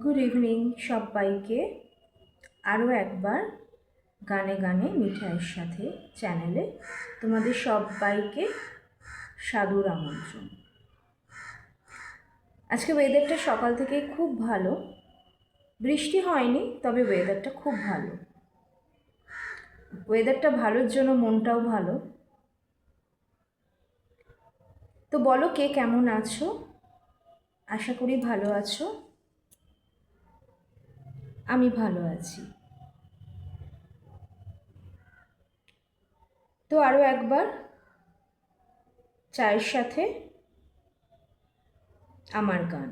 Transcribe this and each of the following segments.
Good evening সবাইকে। আরও একবার গানে গানে মিঠাইয়ের সাথে চ্যানেলে তোমাদের সবাইকে সাদর আমন্ত্রণ। আজকে ওয়েদারটা সকাল থেকে খুব ভালো, বৃষ্টি হয়নি, তবে ওয়েদারটা খুব ভালো। ওয়েদারটা ভালোর জন্য মনটাও ভালো। তো বলো, কে কেমন আছো? আশা করি ভালো আছো। আমি ভালো আছি। তো আরও একবার চায়ের সাথে আমার গান।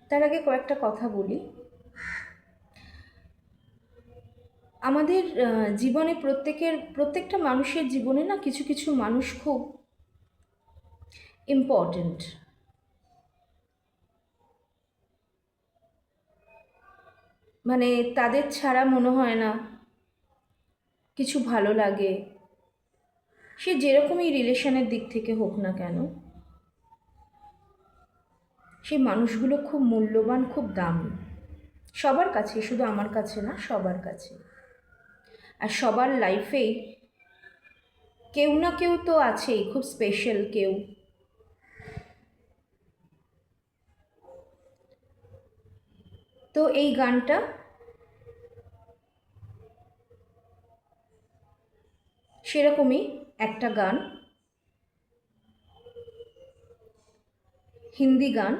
তার আগে কয়েকটা কথা বলি। আমাদের জীবনে প্রত্যেকটা মানুষের জীবনে না কিছু কিছু মানুষ খুব ইম্পর্ট্যান্ট। মানে তাদের ছাড়া মনে হয় না কিছু ভালো লাগে, সে যেরকমই রিলেশনের দিক থেকে হোক না কেন। সেই মানুষগুলো খুব মূল্যবান, খুব দামি সবার কাছে, শুধু আমার কাছে না, সবার কাছে। আর সবার লাইফেই কেউ না কেউ তো আছেই, খুব স্পেশাল কেউ। তো এই গানটা সেরকমই একটা গান, হিন্দি গান,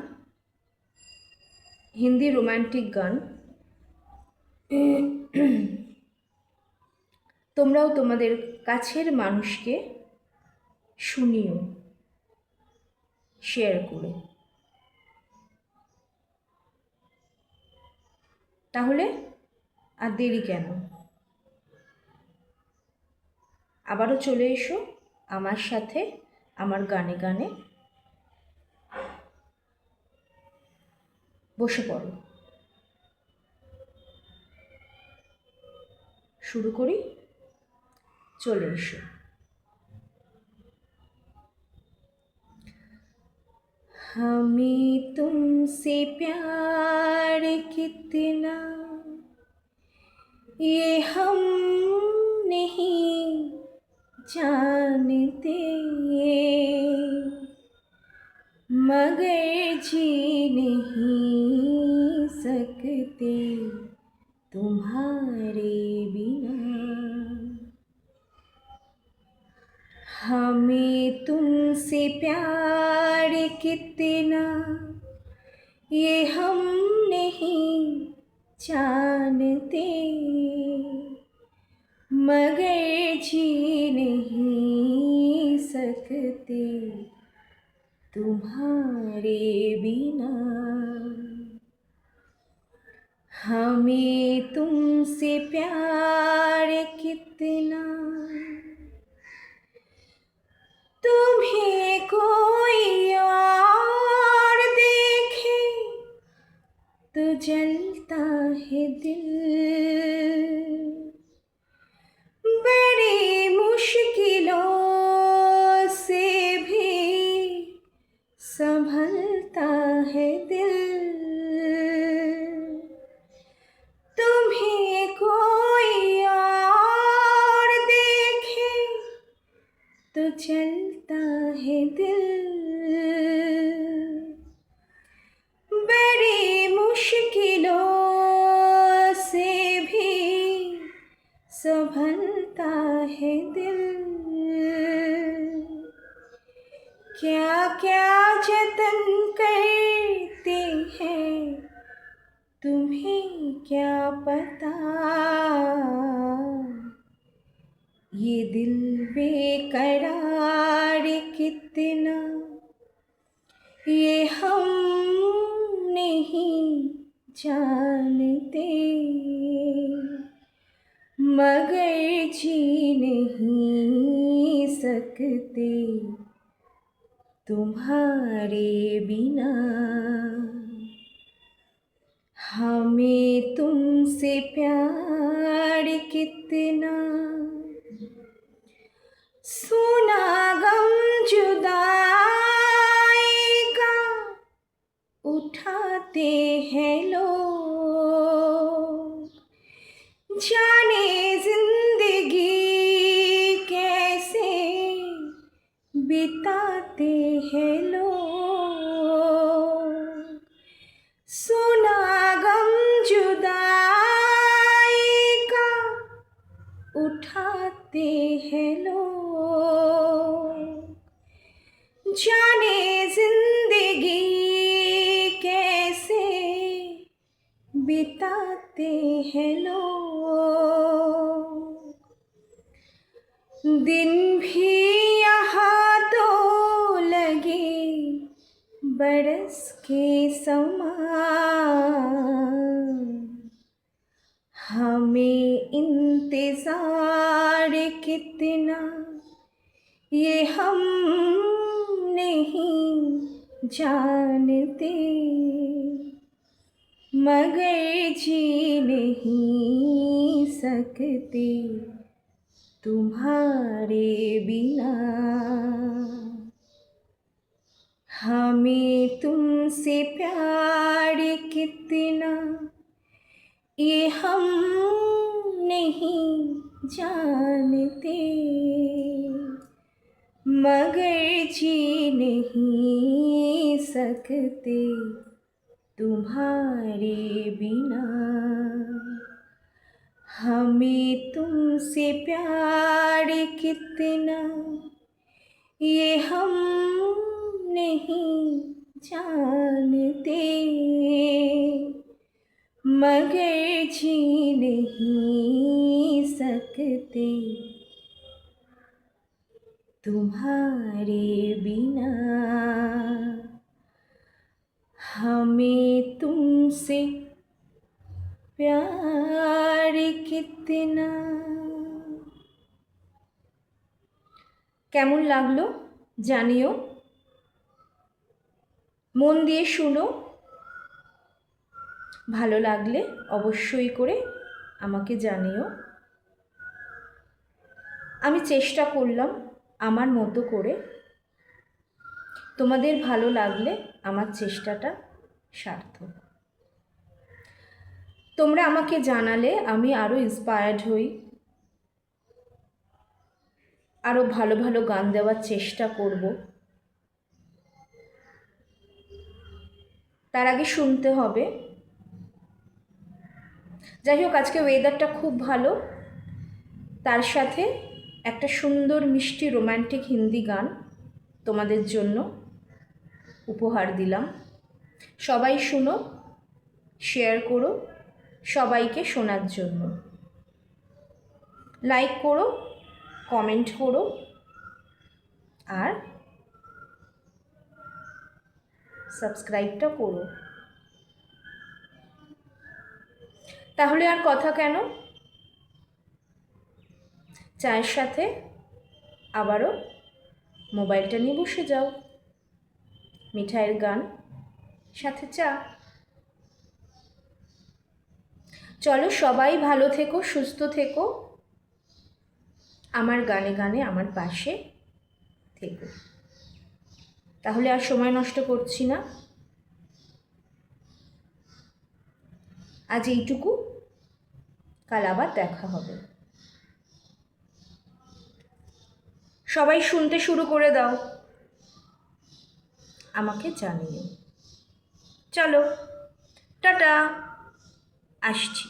হিন্দি রোম্যান্টিক গান। তোমরাও তোমাদের কাছের মানুষকে শুনিও শেয়ার করে। তাহলে আর দেরি কেন, আবারও চলে এসো আমার সাথে আমার গানে গানে। বসে পড়ো, শুরু করি। চলে এসো। हमें तुमसे प्यार कितना ये हम नहीं जानते, मगर जी नहीं सकते तुम्हारे बिना। हमें तुमसे प्यार कितना ये हम नहीं जानते, मगर जी नहीं सकते तुम्हारे बिना। हमें तुमसे प्यार कितना, तुम्हें कोई और देखे तो जलता है दिल, बड़ी मुश्किलों से भी संभलता है दिल। तुम्हें कोई और देखे तो चलता है दिल, बड़ी मुश्किलों से भी संभलता है दिल। क्या क्या जतन करते हैं तुम्हें क्या पता, ये दिल बेकरार कितना ये हम नहीं जानते, मगर जी नहीं सकते तुम्हारे बिना। हमें तुमसे प्यार कितना, सुना गम जुदा बिताते हैं लोग, सुना गम जुदाई का उठाते हैं लोग, जाने जिंदगी कैसे बिताते हैं लोग। दिन भी यहाँ तो लगे बरस के समान, हमें इंतजार कितना ये हम नहीं जानते, मगर जी नहीं सकते तुम्हारे बिना। हमें तुमसे प्यार कितना ये हम नहीं जानते, मगर जी नहीं सकते तुम्हारे बिना। हमें तुमसे प्यार कितना ये हम नहीं जानते, मगर जी नहीं सकते तुम्हारे बिना। हमें तुमसे प्यार कितना। কেমন লাগলো জানিও, মন দিয়ে শুনো, ভালো লাগলে অবশ্যই করে আমাকে জানিও। আমি চেষ্টা করলাম আমার মতো করে, তোমাদের ভালো লাগলে আমার চেষ্টাটা সার্থক। তোমরা আমাকে জানালে আমি আরও ইন্সপায়ার্ড হই, আরও ভালো ভালো গান দেওয়ার চেষ্টা করব। তার আগে শুনতে হবে। যাই হোক, আজকে ওয়েদারটা খুব ভালো, তার সাথে একটা সুন্দর মিষ্টি রোম্যান্টিক হিন্দি গান তোমাদের জন্য উপহার দিলাম। সবাই শুনো, শেয়ার করো সবাইকে শোনার জন্য, লাইক করো, কমেন্ট করো, আর সাবস্ক্রাইবটা করো। তাহলে আর কথা কেন, চায়ের সাথে আবারও মোবাইলটা নিয়ে বসে যাও, মিঠাইয়ের গান সাথে চা। চলো, সবাই ভালো থেকো, সুস্থ থেকো, আমার গানে গানে আমার পাশে থেকো। তাহলে আর সময় নষ্ট করছি না, আজ এইটুকু, কাল আবার দেখা হবে। সবাই শুনতে শুরু করে দাও, আমাকে জানিও। চলো, টাটা, আসছি।